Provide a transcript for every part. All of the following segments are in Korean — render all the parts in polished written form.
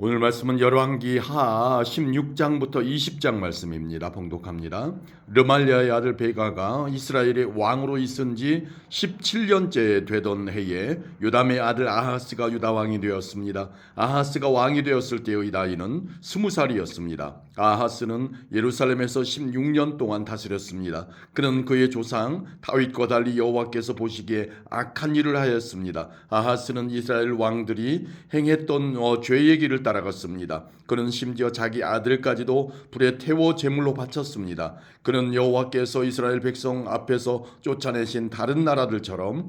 오늘 말씀은 열왕기 하 16장부터 20장 말씀입니다. 봉독합니다. 르말리아의 아들 베가가 이스라엘의 왕으로 있은 지 17년째 되던 해에 요담의 아들 아하스가 유다 왕이 되었습니다. 아하스가 왕이 되었을 때의 나이는 20살이었습니다. 아하스는 예루살렘에서 16년 동안 다스렸습니다. 그는 그의 조상 다윗과 달리 여호와께서 보시기에 악한 일을 하였습니다. 아하스는 이스라엘 왕들이 행했던 죄의 길을 따라갔습니다. 그는 심지어 자기 아들까지도 불에 태워 제물로 바쳤습니다. 그는 여호와께서 이스라엘 백성 앞에서 쫓아내신 다른 나라들처럼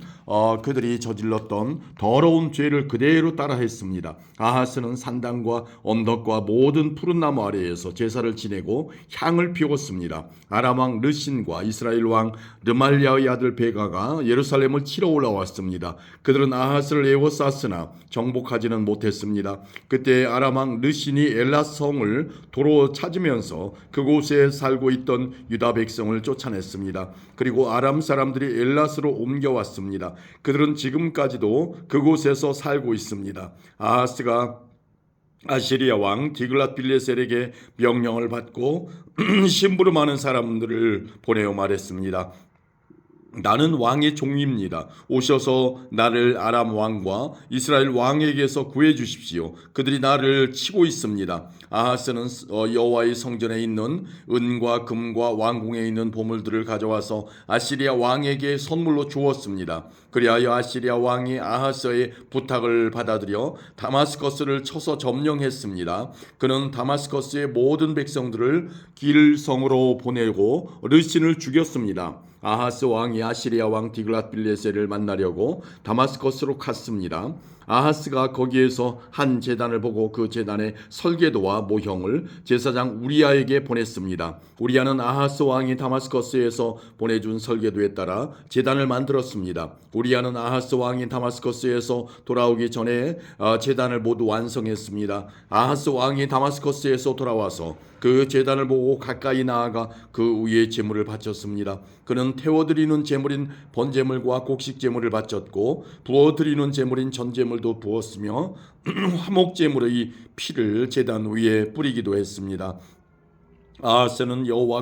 그들이 저질렀던 더러운 죄를 그대로 따라했습니다. 아하스는 산당과 언덕과 모든 푸른 나무 아래에서 제사를 지내고 향을 피웠습니다. 아람 왕 르신과 이스라엘 왕 르말리아의 아들 베가가 예루살렘을 치러 올라왔습니다. 그들은 아하스를 에워쌌으나 정복하지는 못했습니다. 그때 아람 왕 르신이 엘라 성을 도로 찾으면서 그곳에 살고 있던 유다 백성을 쫓아냈습니다. 그리고 아람 사람들이 엘라스로 옮겨왔습니다. 그들은 지금까지도 그곳에서 살고 있습니다. 아하스가 아시리아 왕 디글랏빌레셀에게 명령을 받고 심부름하는 사람들을 보내어 말했습니다. 나는 왕의 종입니다. 오셔서 나를 아람 왕과 이스라엘 왕에게서 구해 주십시오. 그들이 나를 치고 있습니다. 아하스는 여호와의 성전에 있는 은과 금과 왕궁에 있는 보물들을 가져와서 아시리아 왕에게 선물로 주었습니다. 그리하여 아시리아 왕이 아하스의 부탁을 받아들여 다마스커스를 쳐서 점령했습니다. 그는 다마스커스의 모든 백성들을 길성으로 보내고 르신을 죽였습니다. 아하스 왕이 아시리아 왕 디글랏빌레셀을 만나려고 다마스커스로 갔습니다. 아하스가 거기에서 한 제단을 보고 그 제단의 설계도와 모형을 제사장 우리아에게 보냈습니다. 우리아는 아하스 왕이 다마스커스에서 보내준 설계도에 따라 제단을 만들었습니다. 우리아는 아하스 왕이 다마스커스에서 돌아오기 전에 제단을 모두 완성했습니다. 아하스 왕이 다마스커스에서 돌아와서 그 제단을 보고 가까이 나아가 그 위에 제물을 바쳤습니다. 그는 태워드리는 제물인 번제물과 곡식제물을 바쳤고 부어드리는 제물인 전제물도 부었으며 화목제물의 피를 제단 위에 뿌리기도 했습니다. 아하스는 여호와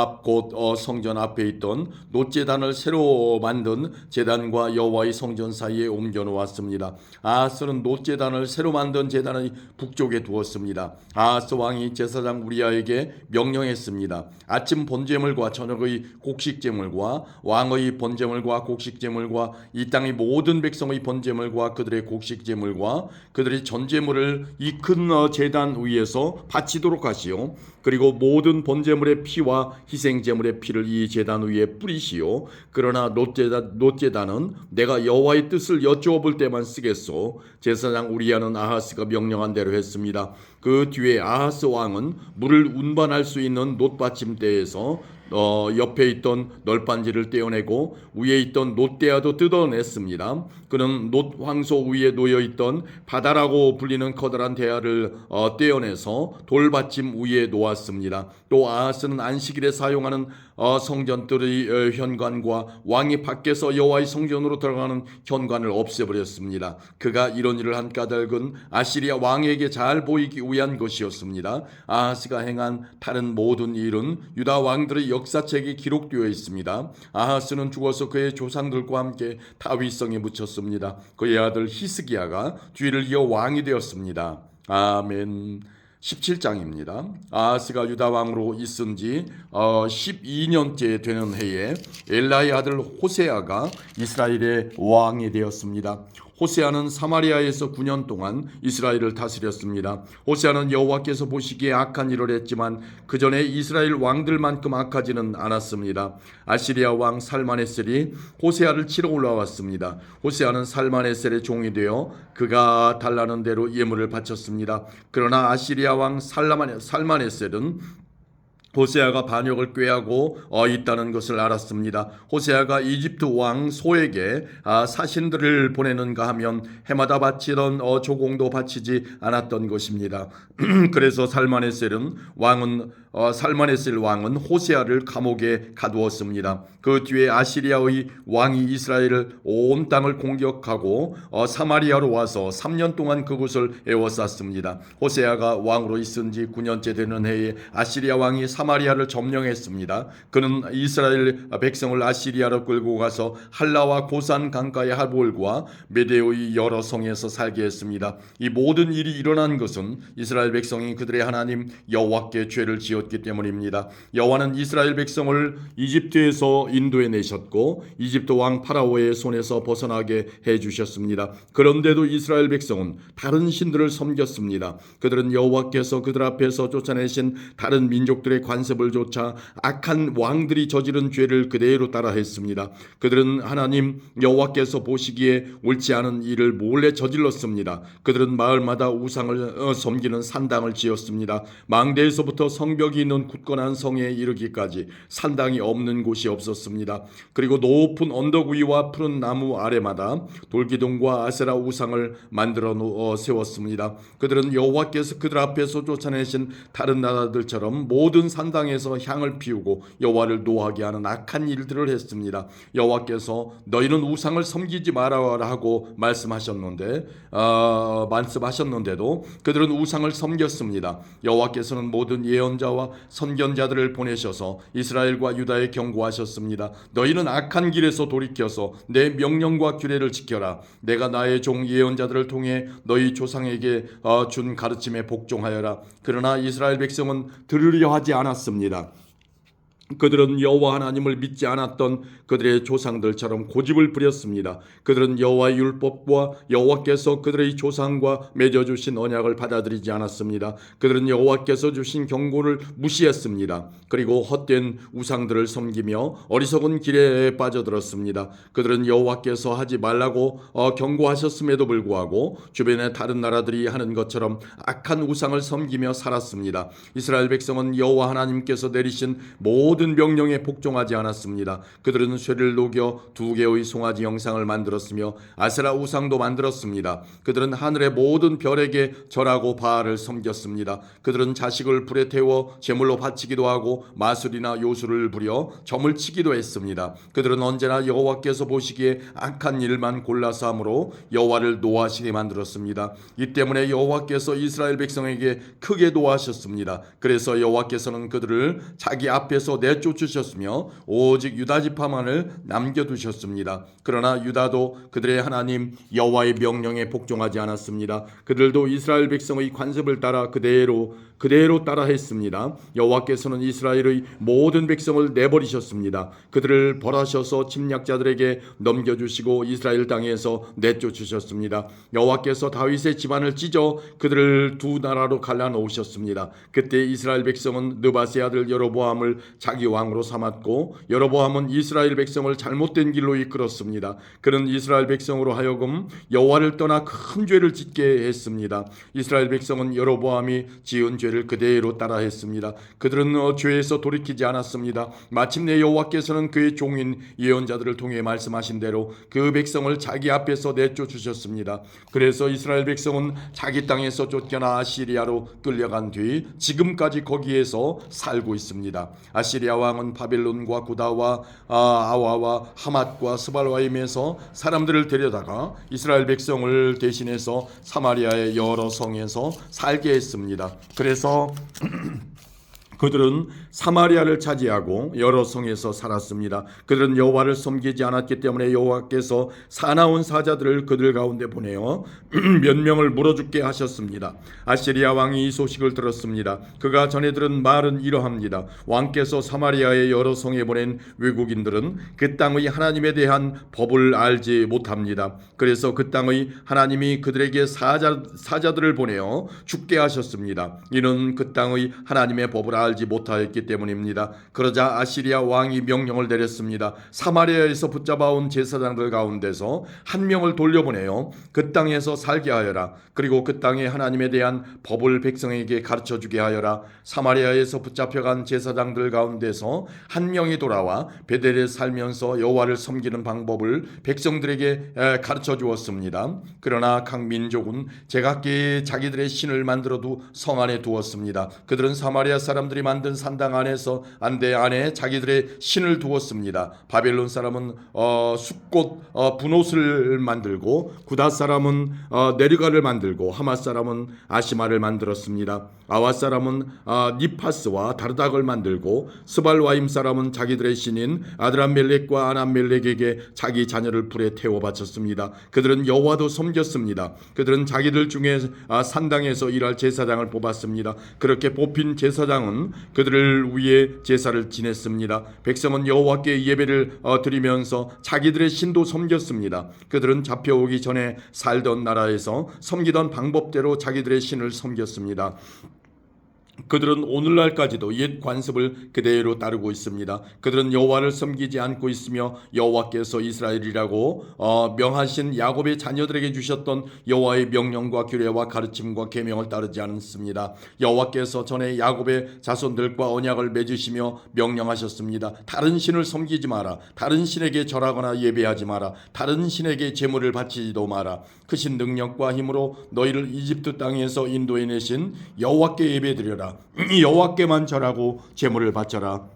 앞 곧 성전 앞에 있던 놋제단을 새로 만든 제단과 여호와의 성전 사이에 옮겨 놓았습니다. 아하스는 놋제단을 새로 만든 제단의 북쪽에 두었습니다. 아하스 왕이 제사장 우리아에게 명령했습니다. 아침 번제물과 저녁의 곡식제물과 왕의 번제물과 곡식제물과 이 땅의 모든 백성의 번제물과 그들의 곡식제물과 그들의 전제물을 이 큰 제단 위에서 바치도록 하시오. 그리고 모든 번제물의 피와 희생제물의 피를 이 제단 위에 뿌리시오. 그러나 놋제단은 내가 여호와의 뜻을 여쭈어볼 때만 쓰겠소. 제사장 우리아는 아하스가 명령한 대로 했습니다. 그 뒤에 아하스 왕은 물을 운반할 수 있는 놋받침대에서 옆에 있던 널빤지를 떼어내고 위에 있던 놋대야도 뜯어냈습니다. 그는 놋 황소 위에 놓여있던 바다라고 불리는 커다란 대야를 떼어내서 돌받침 위에 놓았습니다. 또 아하스는 안식일에 사용하는 성전들의 현관과 왕이 밖에서 여호와의 성전으로 들어가는 현관을 없애버렸습니다. 그가 이런 일을 한 까닭은 아시리아 왕에게 잘 보이기 위한 것이었습니다. 아하스가 행한 다른 모든 일은 유다 왕들의 역사책에 기록되어 있습니다. 아하스는 죽어서 그의 조상들과 함께 다윗성에 묻혔습니다. 그의 아들 히스기야가 뒤를 이어 왕이 되었습니다. 아멘. 17장입니다. 아하스가 유다 왕으로 있은 지 12년째 되는 해에 엘라의 아들 호세아가 이스라엘의 왕이 되었습니다. 호세아는 사마리아에서 9년 동안 이스라엘을 다스렸습니다. 호세아는 여호와께서 보시기에 악한 일을 했지만 그 전에 이스라엘 왕들만큼 악하지는 않았습니다. 아시리아 왕 살마네셀이 호세아를 치러 올라왔습니다. 호세아는 살마네셀의 종이 되어 그가 달라는 대로 예물을 바쳤습니다. 그러나 아시리아 왕 살마네셀은 호세아가 반역을 꾀하고 있다는 것을 알았습니다. 호세아가 이집트 왕 소에게 사신들을 보내는가 하면 해마다 바치던 조공도 바치지 않았던 것입니다. 그래서 살마네셀 왕은 호세아를 감옥에 가두었습니다. 그 뒤에 아시리아의 왕이 이스라엘을 온 땅을 공격하고 사마리아로 와서 3년 동안 그곳을 에워쌌습니다. 호세아가 왕으로 있은 지 9년째 되는 해에 아시리아 왕이 사마리아를 점령했습니다. 그는 이스라엘 백성을 아시리아로 끌고 가서 할라와 고산 강가의 하볼과 메데오의 여러 성에서 살게 했습니다. 이 모든 일이 일어난 것은 이스라엘 백성이 그들의 하나님 여호와께 죄를 지었기 때문입니다. 여호와는 이스라엘 백성을 이집트에서 인도해내셨고 이집트 왕 파라오의 손에서 벗어나게 해주셨습니다. 그런데도 이스라엘 백성은 다른 신들을 섬겼습니다. 그들은 여호와께서 그들 앞에서 쫓아내신 다른 민족들의 관습을 좇아 악한 왕들이 저지른 죄를 그대로 따라했습니다. 그들은 하나님 여호와께서 보시기에 옳지 않은 일을 몰래 저질렀습니다. 그들은 마을마다 우상을 섬기는 산당을 지었습니다. 망대에서부터 성벽이 있는 굳건한 성에 이르기까지 산당이 없는 곳이 없었습니다. 그리고 높은 언덕 위와 푸른 나무 아래마다 돌기둥과 아세라 우상을 만들어 세웠습니다. 그들은 여호와께서 그들 앞에서 쫓아내신 다른 나라들처럼 모든 산당에서 향을 피우고 여호와를 노하게 하는 악한 일들을 했습니다. 여호와께서 너희는 우상을 섬기지 말아라 하고 말씀하셨는데도 그들은 우상을 섬겼습니다. 여호와께서는 모든 예언자와 선견자들을 보내셔서 이스라엘과 유다에 경고하셨습니다. 너희는 악한 길에서 돌이켜서 내 명령과 규례를 지켜라. 내가 나의 종 예언자들을 통해 너희 조상에게 준 가르침에 복종하여라. 그러나 이스라엘 백성은 들으려 하지 않았습니다. 그들은 여호와 하나님을 믿지 않았던 그들의 조상들처럼 고집을 부렸습니다. 그들은 여호와의 율법과 여호와께서 그들의 조상과 맺어주신 언약을 받아들이지 않았습니다. 그들은 여호와께서 주신 경고를 무시했습니다. 그리고 헛된 우상들을 섬기며 어리석은 길에 빠져들었습니다. 그들은 여호와께서 하지 말라고 경고하셨음에도 불구하고 주변의 다른 나라들이 하는 것처럼 악한 우상을 섬기며 살았습니다. 이스라엘 백성은 여호와 하나님께서 내리신 모든 명령에 복종하지 않았습니다. 그들은 쇠를 녹여 2개의 송아지 형상을 만들었으며 아세라 우상도 만들었습니다. 그들은 하늘의 모든 별에게 절하고 바알을 섬겼습니다. 그들은 자식을 불에 태워 제물로 바치기도 하고 마술이나 요술을 부려 점을 치기도 했습니다. 그들은 언제나 여호와께서 보시기에 악한 일만 골라서 함으로 여호와를 노하시게 만들었습니다. 이 때문에 여호와께서 이스라엘 백성에게 크게 노하셨습니다. 그래서 여호와께서는 그들을 자기 앞에서 내쫓으셨으며 오직 유다 지파만을 남겨두셨습니다. 그러나 유다도 그들의 하나님 여호와의 명령에 복종하지 않았습니다. 그들도 이스라엘 백성의 관습을 따라 그대로 따라했습니다. 여호와께서는 이스라엘의 모든 백성을 내버리셨습니다. 그들을 벌하셔서 침략자들에게 넘겨주시고 이스라엘 땅에서 내쫓으셨습니다. 여호와께서 다윗의 집안을 찢어 그들을 두 나라로 갈라놓으셨습니다. 그때 이스라엘 백성은 느바세 아들 여로보암을 자기 왕으로 삼았고 여로보암은 이스라엘 백성을 잘못된 길로 이끌었습니다. 그는 이스라엘 백성으로 하여금 여호와를 떠나 큰 죄를 짓게 했습니다. 이스라엘 백성은 여로보암이 지은 죄를 그대로 따라했습니다. 그들은 죄에서 돌이키지 않았습니다. 마침내 여호와께서는 그의 종인 예언자들을 통해 말씀하신 대로 그 백성을 자기 앞에서 내쫓으셨습니다. 그래서 이스라엘 백성은 자기 땅에서 쫓겨나 아시리아로 끌려간 뒤 지금까지 거기에서 살고 있습니다. 아시리아 왕은 바벨론과 구다와 아와와 하맛과 스발와임에서 사람들을 데려다가 이스라엘 백성을 대신해서 사마리아의 여러 성에서 살게 했습니다. 그래서 그들은 사마리아를 차지하고 여러 성에서 살았습니다. 그들은 여호와를 섬기지 않았기 때문에 여호와께서 사나운 사자들을 그들 가운데 보내어 몇 명을 물어 죽게 하셨습니다. 아시리아 왕이 이 소식을 들었습니다. 그가 전해 들은 말은 이러합니다. 왕께서 사마리아의 여러 성에 보낸 외국인들은 그 땅의 하나님에 대한 법을 알지 못합니다. 그래서 그 땅의 하나님이 그들에게 사자들을 보내어 죽게 하셨습니다. 이는 그 땅의 하나님의 법을 살지 못하였기 때문입니다. 그러자 아시리아 왕이 명령을 내렸습니다. 사마리아에서 붙잡아온 제사장들 가운데서 한 명을 돌려보내요. 그 땅에서 살게 하여라. 그리고 그 땅에 하나님에 대한 법을 백성에게 가르쳐주게 하여라. 사마리아에서 붙잡혀간 제사장들 가운데서 한 명이 돌아와 베델에 살면서 여호와를 섬기는 방법을 백성들에게 가르쳐 주었습니다. 그러나 각 민족은 제각기 자기들의 신을 만들어두 성 안에 두었습니다. 그들은 사마리아 사람들이 만든 산당 안에서 안대 안에 자기들의 신을 두었습니다. 바벨론 사람은 숫꽃 분옷을 만들고 구다 사람은 네르가를 만들고 하맛 사람은 아시마를 만들었습니다. 아와 사람은 니파스와 다르닥을 만들고 스발와임 사람은 자기들의 신인 아드람멜렉과 아남멜렉에게 자기 자녀를 불에 태워 바쳤습니다. 그들은 여호와도 섬겼습니다. 그들은 자기들 중에 산당에서 일할 제사장을 뽑았습니다. 그렇게 뽑힌 제사장은 그들을 위해 제사를 지냈습니다. 백성은 여호와께 예배를 드리면서 자기들의 신도 섬겼습니다. 그들은 잡혀오기 전에 살던 나라에서 섬기던 방법대로 자기들의 신을 섬겼습니다. 그들은 오늘날까지도 옛 관습을 그대로 따르고 있습니다. 그들은 여호와를 섬기지 않고 있으며 여호와께서 이스라엘이라고 명하신 야곱의 자녀들에게 주셨던 여호와의 명령과 규례와 가르침과 계명을 따르지 않습니다. 여호와께서 전에 야곱의 자손들과 언약을 맺으시며 명령하셨습니다. 다른 신을 섬기지 마라. 다른 신에게 절하거나 예배하지 마라. 다른 신에게 제물을 바치지도 마라. 크신 능력과 힘으로 너희를 이집트 땅에서 인도해내신 여호와께 예배드려라. 여호와께만 절하고 제물을 바쳐라.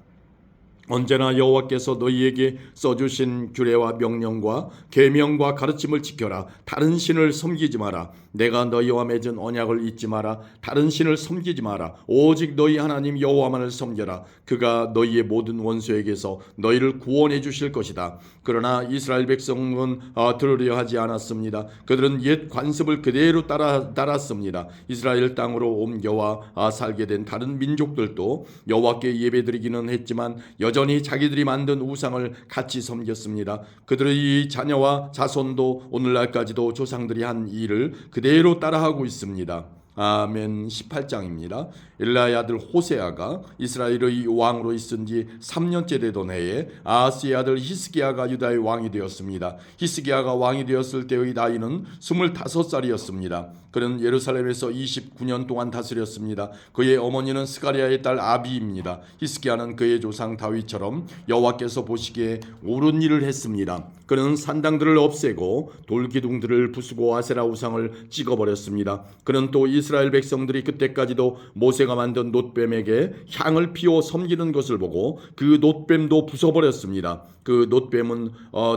언제나 여호와께서 너희에게 써주신 규례와 명령과 계명과 가르침을 지켜라. 다른 신을 섬기지 마라. 내가 너희와 맺은 언약을 잊지 마라. 다른 신을 섬기지 마라. 오직 너희 하나님 여호와만을 섬겨라. 그가 너희의 모든 원수에게서 너희를 구원해 주실 것이다. 그러나 이스라엘 백성은 들으려 하지 않았습니다. 그들은 옛 관습을 그대로 따랐습니다. 이스라엘 땅으로 옮겨와 살게 된 다른 민족들도 여호와께 예배드리기는 했지만 여전히 자기들이 만든 우상을 같이 섬겼습니다. 그들의 자녀와 자손도 오늘날까지도 조상들이 한 일을 그대로 따라하고 있습니다. 아멘. 18장입니다. 엘라의 아들 호세아가 이스라엘의 왕으로 있은 지 3년째 되던 해에 아하스의 아들 히스기야가 유다의 왕이 되었습니다. 히스기야가 왕이 되었을 때의 나이는 25살이었습니다. 그는 예루살렘에서 29년 동안 다스렸습니다. 그의 어머니는 스가랴의 딸 아비입니다. 히스기야는 그의 조상 다윗처럼 여호와께서 보시기에 옳은 일을 했습니다. 그는 산당들을 없애고 돌기둥들을 부수고 아세라 우상을 찍어버렸습니다. 그는 또 이스라엘 백성들이 그때까지도 모세가 만든 놋뱀에게 향을 피워 섬기는 것을 보고 그 놋뱀도 부숴버렸습니다. 그 놋뱀은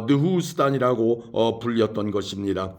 느후스단이라고 불렸던 것입니다.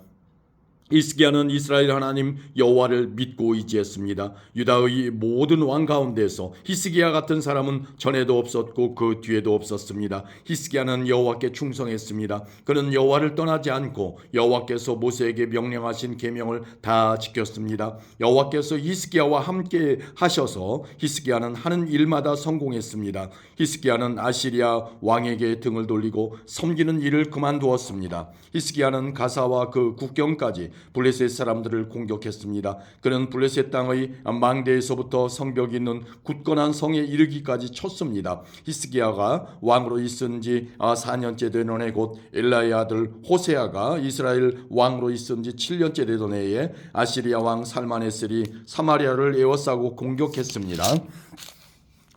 히스기야는 이스라엘 하나님 여호와를 믿고 의지했습니다. 유다의 모든 왕 가운데서 히스기야 같은 사람은 전에도 없었고 그 뒤에도 없었습니다. 히스기야는 여호와께 충성했습니다. 그는 여호와를 떠나지 않고 여호와께서 모세에게 명령하신 계명을 다 지켰습니다. 여호와께서 히스기야와 함께 하셔서 히스기야는 하는 일마다 성공했습니다. 히스기야는 아시리아 왕에게 등을 돌리고 섬기는 일을 그만두었습니다. 히스기야는 가사와 그 국경까지 블레셋 사람들을 공격했습니다. 그는 블레셋 땅의 망대에서부터 성벽이 있는 굳건한 성에 이르기까지 쳤습니다. 히스기야가 왕으로 있은 지 4년째 되던 해 곧 엘라의 아들 호세아가 이스라엘 왕으로 있은 지 7년째 되던 해에 아시리아 왕 살마네셀이 사마리아를 에워싸고 공격했습니다.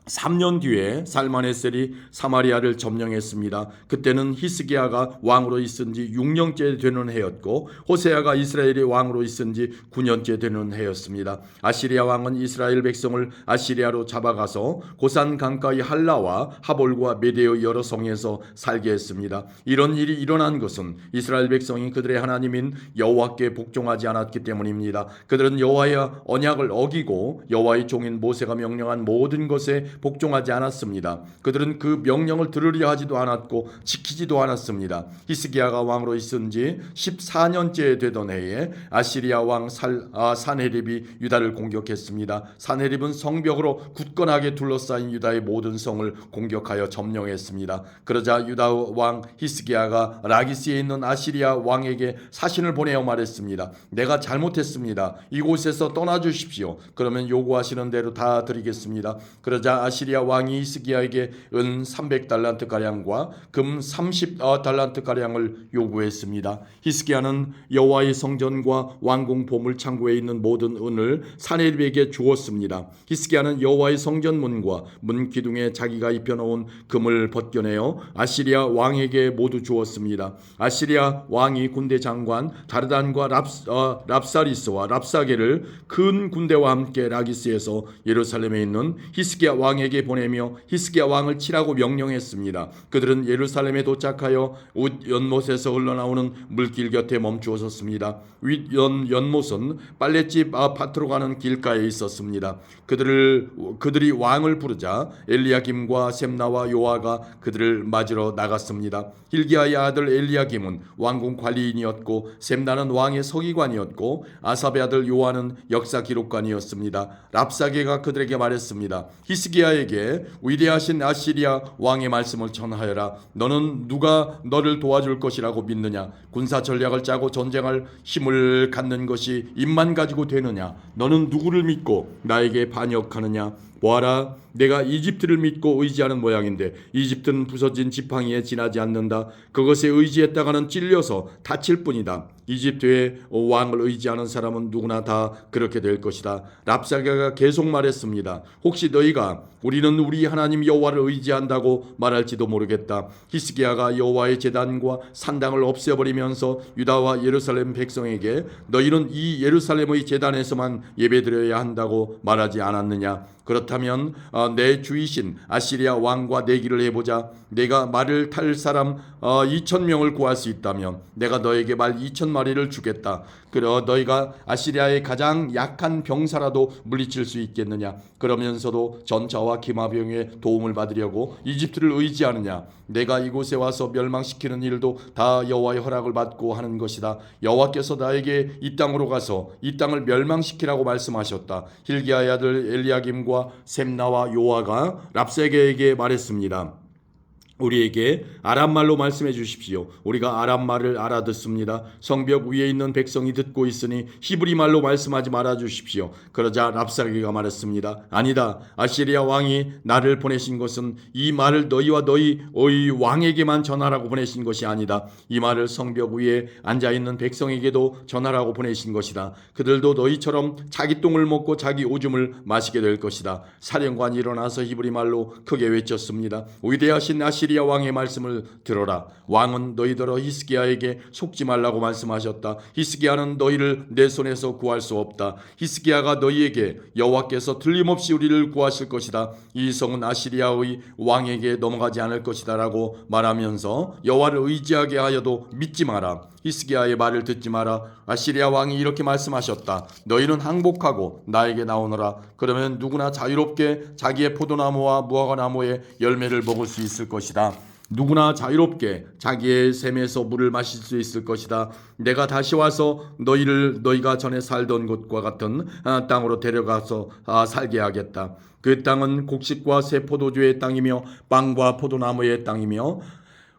3년 뒤에 살마네셀이 사마리아를 점령했습니다. 그때는 히스기야가 왕으로 있은 지 6년째 되는 해였고 호세아가 이스라엘의 왕으로 있은 지 9년째 되는 해였습니다. 아시리아 왕은 이스라엘 백성을 아시리아로 잡아가서 고산 강가의 할라와 하볼과 메대의 여러 성에서 살게 했습니다. 이런 일이 일어난 것은 이스라엘 백성이 그들의 하나님인 여호와께 복종하지 않았기 때문입니다. 그들은 여호와의 언약을 어기고 여호와의 종인 모세가 명령한 모든 것에 복종하지 않았습니다. 그들은 그 명령을 들으려 하지도 않았고 지키지도 않았습니다. 히스기야가 왕으로 있은 지 14년째 되던 해에 아시리아 왕 사네립이 유다를 공격했습니다. 사네립은 성벽으로 굳건하게 둘러싸인 유다의 모든 성을 공격하여 점령했습니다. 그러자 유다 왕 히스기야가 라기스에 있는 아시리아 왕에게 사신을 보내어 말했습니다. 내가 잘못했습니다. 이곳에서 떠나 주십시오. 그러면 요구하시는 대로 다 드리겠습니다. 그러자 아시리아 왕이 히스기야에게 은 300달란트 가량과 금 30달란트 가량을 요구했습니다. 히스기야는 여호와의 성전과 왕궁 보물 창고에 있는 모든 은을 사네립에게 주었습니다. 히스기야는 여호와의 성전 문과 문 기둥에 자기가 입혀놓은 금을 벗겨내어 아시리아 왕에게 모두 주었습니다. 아시리아 왕이 군대 장관 다르단과 랍사리스와 랍사게를 큰 군대와 함께 라기스에서 예루살렘에 있는 히스기야 왕에게 보내며 히스기야 왕을 치라고 명령했습니다. 그들은 예루살렘에 도착하여 윗연못에서 흘러나오는 물길 곁에 멈추어 섰습니다. 윗연못은 빨랫집 밭으로 가는 길가에 있었습니다. 그들이 왕을 부르자 엘리야김과 셈나와 요아가 그들을 맞으러 나갔습니다. hil기야의 아들 엘리야김은 왕궁 관리인이었고 셈나는 왕의 서기관이었고 아삽의 아들 요아는 역사 기록관이었습니다. 랍사게가 그들에게 말했습니다. 히스기야에게 위대하신 아시리아 왕의 말씀을 전하여라. 너는 누가 너를 도와줄 것이라고 믿느냐? 군사 전략을 짜고 전쟁할 힘을 갖는 것이 입만 가지고 되느냐? 너는 누구를 믿고 나에게 반역하느냐? 보아라, 내가 이집트를 믿고 의지하는 모양인데 이집트는 부서진 지팡이에 지나지 않는다. 그것에 의지했다가는 찔려서 다칠 뿐이다. 이집트의 왕을 의지하는 사람은 누구나 다 그렇게 될 것이다. 랍사게가 계속 말했습니다. 혹시 너희가 우리는 우리 하나님 여호와를 의지한다고 말할지도 모르겠다. 히스기야가 여호와의 제단과 산당을 없애버리면서 유다와 예루살렘 백성에게 너희는 이 예루살렘의 제단에서만 예배드려야 한다고 말하지 않았느냐? 그렇다면 내 주이신 아시리아 왕과 내기를 해보자. 내가 말을 탈 사람 2,000명을 구할 수 있다면 내가 너에게 말 2,000마리를 주겠다. 그러 너희가 아시리아의 가장 약한 병사라도 물리칠 수 있겠느냐? 그러면서도 전차와 기마병의 도움을 받으려고 이집트를 의지하느냐? 내가 이곳에 와서 멸망시키는 일도 다 여호와의 허락을 받고 하는 것이다. 여호와께서 나에게 이 땅으로 가서 이 땅을 멸망시키라고 말씀하셨다. hil기야의 아들 엘리야김과 셈나와 요아가 랍사게에게 말했습니다. 우리에게 아람말로 말씀해 주십시오. 우리가 아람말을 알아듣습니다. 성벽 위에 있는 백성이 듣고 있으니 히브리말로 말씀하지 말아 주십시오. 그러자 랍사게가 말했습니다. 아니다. 아시리아 왕이 나를 보내신 것은 이 말을 너희와 너희 왕에게만 전하라고 보내신 것이 아니다. 이 말을 성벽 위에 앉아있는 백성에게도 전하라고 보내신 것이다. 그들도 너희처럼 자기 똥을 먹고 자기 오줌을 마시게 될 것이다. 사령관이 일어나서 히브리말로 크게 외쳤습니다. 위대하신 아시리아 왕의 말씀을 들어라. 왕은 너희더러 히스기야에게 속지 말라고 말씀하셨다. 히스기야는 너희를 내 손에서 구할 수 없다. 히스기야가 너희에게 여호와께서 틀림없이 우리를 구하실 것이다. 이 성은 아시리아의 왕에게 넘어가지 않을 것이다 라고 말하면서 여호와를 의지하게 하여도 믿지 마라. 히스기야의 말을 듣지 마라. 아시리아 왕이 이렇게 말씀하셨다. 너희는 항복하고 나에게 나오너라. 그러면 누구나 자유롭게 자기의 포도나무와 무화과나무의 열매를 먹을 수 있을 것이다. 누구나 자유롭게 자기의 샘에서 물을 마실 수 있을 것이다. 내가 다시 와서 너희가 전에 살던 곳과 같은 땅으로 데려가서 살게 하겠다. 그 땅은 곡식과 새 포도주의 땅이며 빵과 포도나무의 땅이며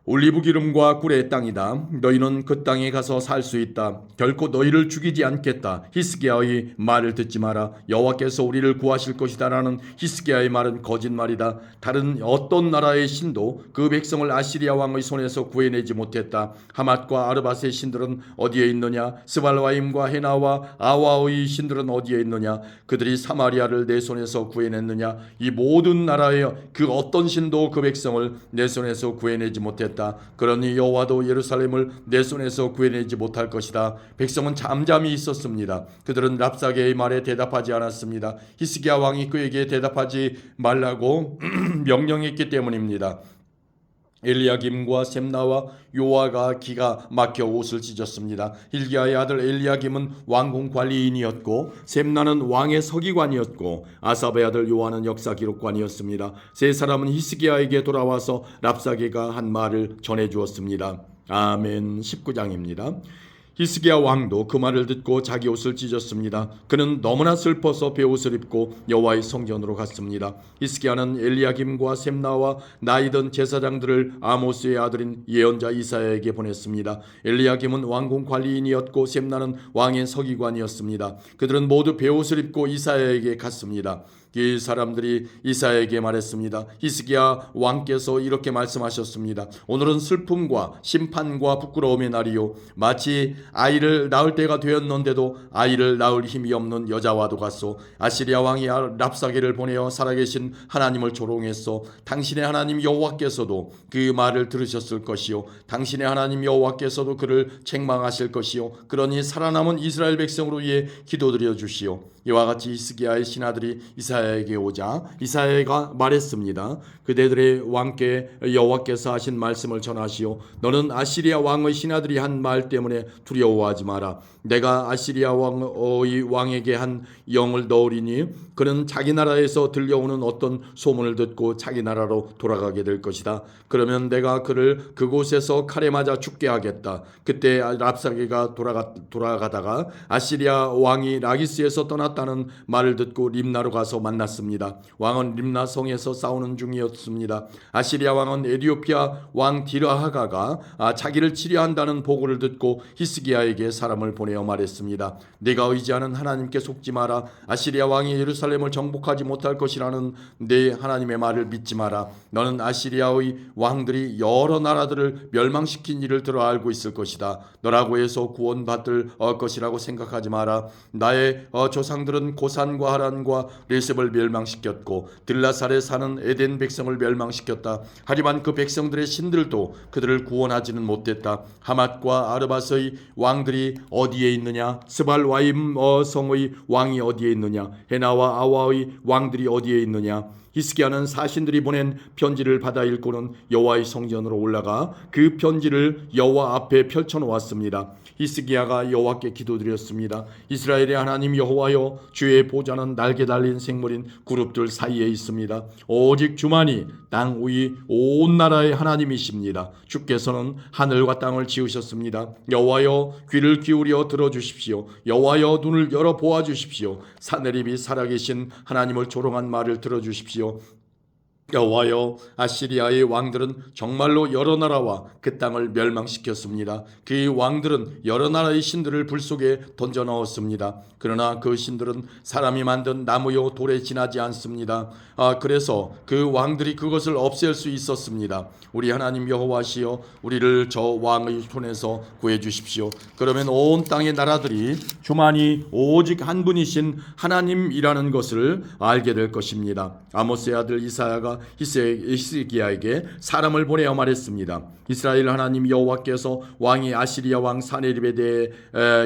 올리브 기름과 꿀의 땅이다. 너희는 그 땅에 가서 살 수 있다. 결코 너희를 죽이지 않겠다. 히스기야의 말을 듣지 마라. 여호와께서 우리를 구하실 것이다 라는 히스기야의 말은 거짓말이다. 다른 어떤 나라의 신도 그 백성을 아시리아 왕의 손에서 구해내지 못했다. 하맛과 아르밧의 신들은 어디에 있느냐? 스발와임과 헤나와 아와의 신들은 어디에 있느냐? 그들이 사마리아를 내 손에서 구해냈느냐? 이 모든 나라의 그 어떤 신도 그 백성을 내 손에서 구해내지 못했다. 그러니 여호와도 예루살렘을 내 손에서 구해내지 못할 것이다. 백성은 잠잠히 있었습니다. 그들은 랍사게의 말에 대답하지 않았습니다. 히스기야 왕이 그에게 대답하지 말라고 명령했기 때문입니다. 엘리야김과 셈나와 요아가 기가 막혀 옷을 찢었습니다. hilki야의 아들 엘리야김은 왕궁 관리인이었고 셈나는 왕의 서기관이었고 아삽의 아들 요아는 역사 기록관이었습니다. 세 사람은 히스기야에게 돌아와서 랍사게가 한 말을 전해주었습니다. 아멘. 19장입니다. 히스기야 왕도 그 말을 듣고 자기 옷을 찢었습니다. 그는 너무나 슬퍼서 베옷을 입고 여호와의 성전으로 갔습니다. 히스기야는 엘리야김과 셈나와 나이든 제사장들을 아모스의 아들인 예언자 이사야에게 보냈습니다. 엘리야김은 왕궁 관리인이었고 셈나는 왕의 서기관이었습니다. 그들은 모두 베옷을 입고 이사야에게 갔습니다. 그 사람들이 이사야에게 말했습니다. 히스기야 왕께서 이렇게 말씀하셨습니다. 오늘은 슬픔과 심판과 부끄러움의 날이요 마치 아이를 낳을 때가 되었는데도 아이를 낳을 힘이 없는 여자와도 같소. 아시리아 왕이 랍사게를 보내어 살아계신 하나님을 조롱했소. 당신의 하나님 여호와께서도 그 말을 들으셨을 것이요 당신의 하나님 여호와께서도 그를 책망하실 것이요 그러니 살아남은 이스라엘 백성으로 위해 기도드려 주시오. 이와 같이 히스기야의 신하들이 이사야에게 오자 이사야가 말했습니다. 그대들의 왕께 여호와께서 하신 말씀을 전하시오. 너는 아시리아 왕의 신하들이 한 말 때문에 두려워하지 마라. 내가 아시리아 왕에게 한 영을 넣으리니 그는 자기 나라에서 들려오는 어떤 소문을 듣고 자기 나라로 돌아가게 될 것이다. 그러면 내가 그를 그곳에서 칼에 맞아 죽게 하겠다. 그때 랍사게가 돌아가다가 아시리아 왕이 라기스에서 떠났다는 말을 듣고 림나로 가서 만났습니다. 왕은 림나 성에서 싸우는 중이었습니다. 아시리아 왕은 에디오피아 왕 디르하가가 자기를 치료한다는 보고를 듣고 히스기야에게 사람을 보내어 말했습니다. 네가 의지하는 하나님께 속지 마라. 아시리아 왕이 예루살렘을 정복하지 못할 것이라는 네 하나님의 말을 믿지 마라. 너는 아시리아의 왕들이 여러 나라들을 멸망시킨 일을 들어 알고 있을 것이다. 너라고 해서 구원받을 것이라고 생각하지 마라. 나의 조상들은 고산과 하란과 레셉을 멸망시켰고 들라살에 사는 에덴 백성을 멸망시켰다. 하지만 그 백성들의 신들도 그들을 구원하지는 못했다. 하맛과 아르밧의 왕들이 어디에 있느냐? 스발와임 성의 왕이 어디에 있느냐? 헤나와 아와의 왕들이 어디에 있느냐? 히스기야는 사신들이 보낸 편지를 받아 읽고는 여호와의 성전으로 올라가 그 편지를 여호와 앞에 펼쳐놓았습니다. 히스기야가 여호와께 기도드렸습니다. 이스라엘의 하나님 여호와여, 주의 보좌는 날개 달린 생물인 그룹들 사이에 있습니다. 오직 주만이 땅 위 온 나라의 하나님이십니다. 주께서는 하늘과 땅을 지으셨습니다. 여호와여, 귀를 기울여 들어주십시오. 여호와여, 눈을 열어 보아주십시오. 사내립이 살아계신 하나님을 조롱한 말을 들어주십시오. 여호와여, 아시리아의 왕들은 정말로 여러 나라와 그 땅을 멸망시켰습니다. 그 왕들은 여러 나라의 신들을 불 속에 던져 넣었습니다. 그러나 그 신들은 사람이 만든 나무요 돌에 지나지 않습니다. 그래서 그 왕들이 그것을 없앨 수 있었습니다. 우리 하나님 여호와시여, 우리를 저 왕의 손에서 구해주십시오. 그러면 온 땅의 나라들이 주만이 오직 한 분이신 하나님이라는 것을 알게 될 것입니다. 아모스의 아들 이사야가 히스기야에게 사람을 보내어 말했습니다. 이스라엘 하나님 여호와께서 왕이 아시리아 왕 사네립에 대해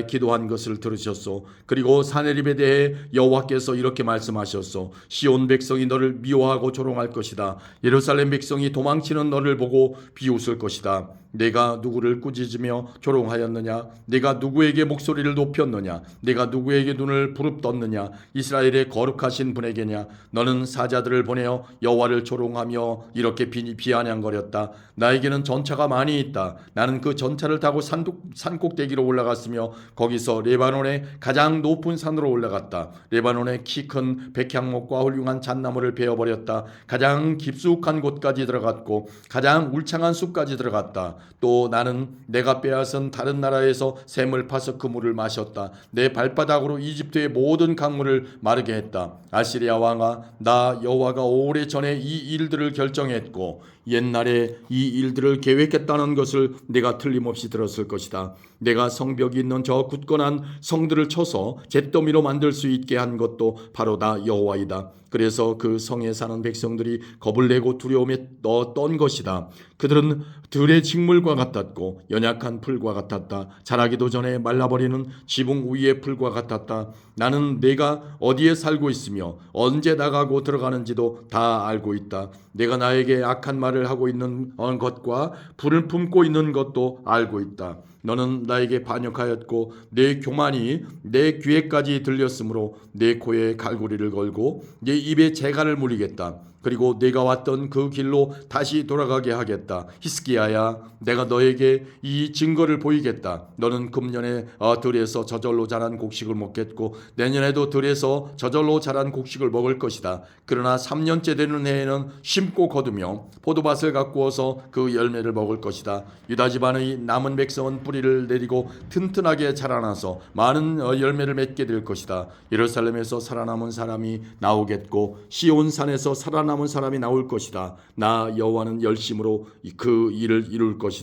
기도한 것을 들으셨소. 그리고 사네립에 대해 여호와께서 이렇게 말씀하셨소. 시온 백성이 너를 미워하고 조롱할 것이다. 예루살렘 백성이 도망치는 너를 보고 비웃을 것이다. 내가 누구를 꾸짖으며 조롱하였느냐? 내가 누구에게 목소리를 높였느냐? 내가 누구에게 눈을 부릅떴느냐? 이스라엘의 거룩하신 분에게냐? 너는 사자들을 보내어 여호와를 조롱하며 이렇게 비아냥거렸다. 나에게는 전차가 많이 있다. 나는 그 전차를 타고 산꼭대기로 올라갔으며 거기서 레바논의 가장 높은 산으로 올라갔다. 레바논의 키 큰 백향목과 훌륭한 잣나무를 베어버렸다. 가장 깊숙한 곳까지 들어갔고 가장 울창한 숲까지 들어갔다. 또 나는 내가 빼앗은 다른 나라에서 샘을 파서 그 물을 마셨다. 내 발바닥으로 이집트의 모든 강물을 마르게 했다. 아시리아 왕아, 나 여호와가 오래전에 이 일들을 결정했고 옛날에 이 일들을 계획했다는 것을 내가 틀림없이 들었을 것이다. 내가 성벽이 있는 저 굳건한 성들을 쳐서 잿더미로 만들 수 있게 한 것도 바로 다 여호와이다. 그래서 그 성에 사는 백성들이 겁을 내고 두려움에 떤 것이다. 그들은 들의 직물 그물과 같았고 연약한 풀과 같았다. 자라기도 전에 말라버리는 지붕 위의 풀과 같았다. 나는 내가 어디에 살고 있으며 언제 나가고 들어가는지도 다 알고 있다. 내가 나에게 악한 말을 하고 있는 것과 불을 품고 있는 것도 알고 있다. 너는 나에게 반역하였고 내 교만이 내 귀에까지 들렸으므로 내 코에 갈고리를 걸고 내 입에 재갈을 물리겠다. 그리고 내가 왔던 그 길로 다시 돌아가게 하겠다. 히스기야야, 내가 너에게 이 증거를 보이겠다. 너는 금년에 들에서 저절로 자란 곡식을 먹겠고 내년에도 들에서 저절로 자란 곡식을 먹을 것이다. 그러나 3년째 되는 해에는 심고 거두며 포도밭을 가꾸어서 그 열매를 먹을 것이다. 유다 집안의 남은 백성은 뿌리를 내리고 튼튼하게 자라나서 많은 열매를 맺게 될 것이다. 예루살렘에서 살아남은 사람이 나오겠고 시온 산에서 살아남은 사람이 나올 것이다. 나 여호와는 열심으로 그 일을 이룰 것이다.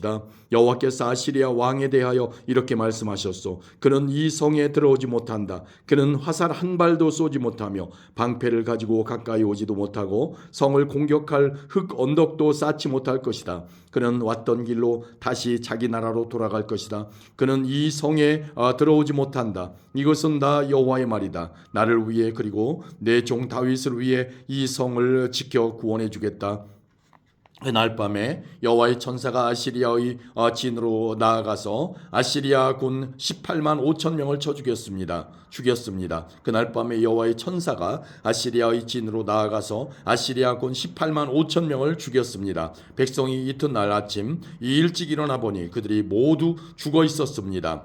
여호와께서 아시리아 왕에 대하여 이렇게 말씀하셨소. 그는 이 성에 들어오지 못한다. 그는 화살 한 발도 쏘지 못하며 방패를 가지고 가까이 오지도 못하고 성을 공격할 흙 언덕도 쌓지 못할 것이다. 그는 왔던 길로 다시 자기 나라로 돌아갈 것이다. 그는 이 성에 들어오지 못한다. 이것은 나 여호와의 말이다. 나를 위해 그리고 내 종 다윗을 위해 이 성을 지켜 구원해 주겠다. 그날 밤에 여호와의 천사가 아시리아의 진으로 나아가서 아시리아 군 18만 5천 명을 쳐 죽였습니다. 그날 밤에 여호와의 천사가 아시리아의 진으로 나아가서 아시리아 군 18만 5천 명을 죽였습니다. 백성이 이튿날 아침 일찍 일어나 보니 그들이 모두 죽어 있었습니다.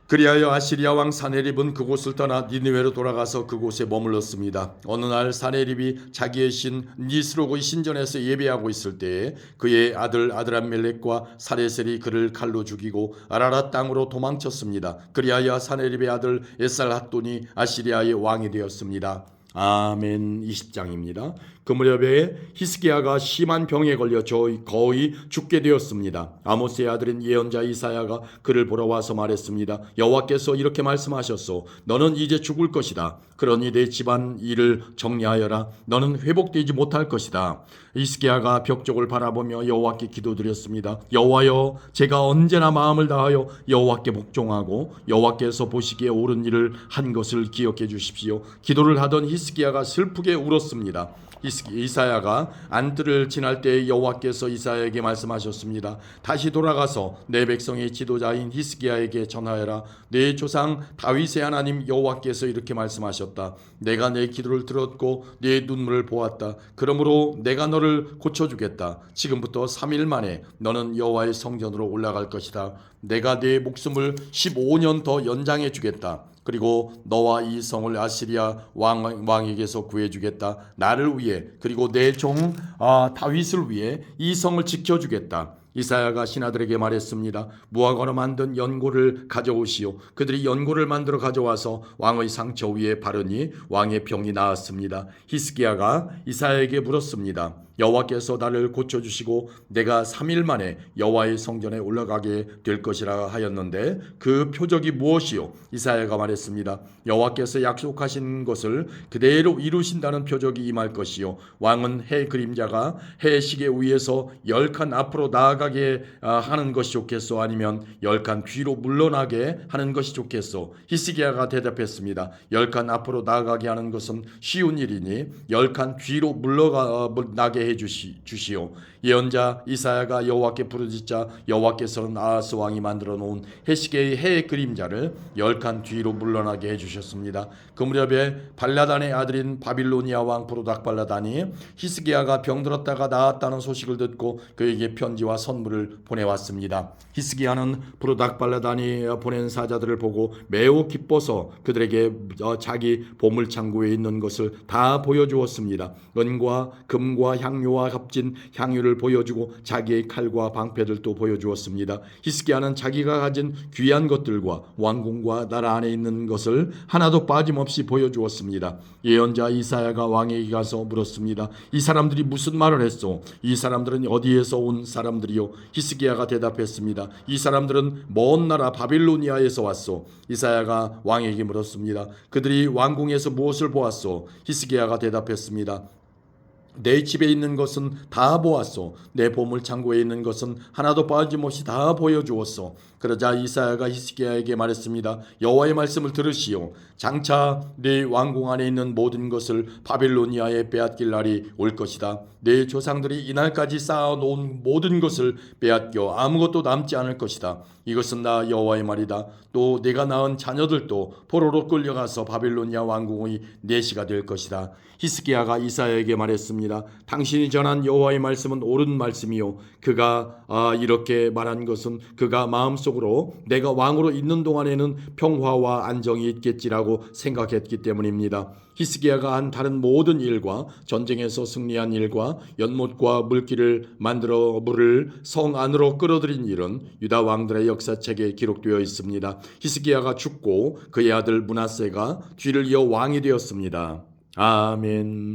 그리하여 아시리아 왕 사네립은 그곳을 떠나 니느웨로 돌아가서 그곳에 머물렀습니다. 어느 날 사네립이 자기의 신 니스로고의 신전에서 예배하고 있을 때에 그의 아들 아드람멜렉과 사레셀이 그를 칼로 죽이고 아라랏 땅으로 도망쳤습니다. 그리하여 사네립의 아들 에살핫돈이 아시리아의 왕이 되었습니다. 아멘. 20장입니다. 그 무렵에 히스기야가 심한 병에 걸려 거의 죽게 되었습니다. 아모스의 아들인 예언자 이사야가 그를 보러 와서 말했습니다. 여호와께서 이렇게 말씀하셨소. 너는 이제 죽을 것이다. 그러니 내 집안 일을 정리하여라. 너는 회복되지 못할 것이다. 히스기야가 벽 쪽을 바라보며 여호와께 기도드렸습니다. 여호와여, 제가 언제나 마음을 다하여 여호와께 복종하고 여호와께서 보시기에 옳은 일을 한 것을 기억해 주십시오. 기도를 하던 히스기야가 슬프게 울었습니다. 이사야가 안뜰을 지날 때 여호와께서 이사야에게 말씀하셨습니다. 다시 돌아가서 내 백성의 지도자인 히스기야에게 전하여라. 내 조상 다윗의 하나님 여호와께서 이렇게 말씀하셨다. 내가 내 기도를 들었고 내 눈물을 보았다. 그러므로 내가 너를 고쳐주겠다. 지금부터 3일 만에 너는 여호와의 성전으로 올라갈 것이다. 내가 내 목숨을 15년 더 연장해 주겠다. 그리고 너와 이 성을 아시리아 왕에게서 구해주겠다. 나를 위해 그리고 내 종 다윗을 위해 이 성을 지켜주겠다. 이사야가 신하들에게 말했습니다. 무화과로 만든 연고를 가져오시오. 그들이 연고를 만들어 가져와서 왕의 상처 위에 바르니 왕의 병이 나았습니다. 히스기야가 이사야에게 물었습니다. 여호와께서 나를 고쳐주시고 내가 3일 만에 여호와의 성전에 올라가게 될 것이라 하였는데 그 표적이 무엇이요? 이사야가 말했습니다. 여호와께서 약속하신 것을 그대로 이루신다는 표적이 임할 것이요. 왕은 해 그림자가 해 시계 위에서 10칸 앞으로 나아가게 하는 것이 좋겠소? 아니면 10칸 뒤로 물러나게 하는 것이 좋겠소? 히스기야가 대답했습니다. 10칸 앞으로 나아가게 하는 것은 쉬운 일이니 10칸 뒤로 물러나게 해주시오. 예언자 이사야가 여호와께 부르짖자 여호와께서는 아하스 왕이 만들어 놓은 해시계의 해의 그림자를 10칸 뒤로 물러나게 해주셨습니다. 그 무렵에 발라단의 아들인 바빌로니아 왕 브로닥발라단이 히스기야가 병들었다가 나았다는 소식을 듣고 그에게 편지와 선물을 보내왔습니다. 히스기야는 브로닥발라단이 보낸 사자들을 보고 매우 기뻐서 그들에게 자기 보물창고에 있는 것을 다 보여주었습니다. 은과 금과 향료와 값진 향유를 보여주고 자기의 칼과 방패들도 보여주었습니다. 히스기야는 자기가 가진 귀한 것들과 왕궁과 나라 안에 있는 것을 하나도 빠짐없이 보여주었습니다. 예언자 이사야가 왕에게 가서 물었습니다. 이 사람들이 무슨 말을 했소? 이 사람들은 어디에서 온 사람들이요? 히스기야가 대답했습니다. 이 사람들은 먼 나라 바빌로니아에서 왔소. 이사야가 왕에게 물었습니다. 그들이 왕궁에서 무엇을 보았소? 히스기야가 대답했습니다. 내 집에 있는 것은 다 보았소. 내 보물 창고에 있는 것은 하나도 빠짐없이 다 보여주었소. 그러자 이사야가 히스기야에게 말했습니다. 여호와의 말씀을 들으시오. 장차 네 왕궁 안에 있는 모든 것을 바빌로니아에 빼앗길 날이 올 것이다. 네 조상들이 이날까지 쌓아놓은 모든 것을 빼앗겨 아무것도 남지 않을 것이다. 이것은 나 여호와의 말이다. 또 내가 낳은 자녀들도 포로로 끌려가서 바빌로니아 왕궁의 내시가 될 것이다. 히스기야가 이사야에게 말했습니다. 당신이 전한 여호와의 말씀은 옳은 말씀이요. 그가 이렇게 말한 것은 그가 마음속으로 내가 왕으로 있는 동안에는 평화와 안정이 있겠지라고 생각했기 때문입니다. 히스기야가 한 다른 모든 일과 전쟁에서 승리한 일과 연못과 물길을 만들어 물을 성 안으로 끌어들인 일은 유다 왕들의 역사책에 기록되어 있습니다. 히스기야가 죽고 그의 아들 므낫세가 뒤를 이어 왕이 되었습니다. 아멘.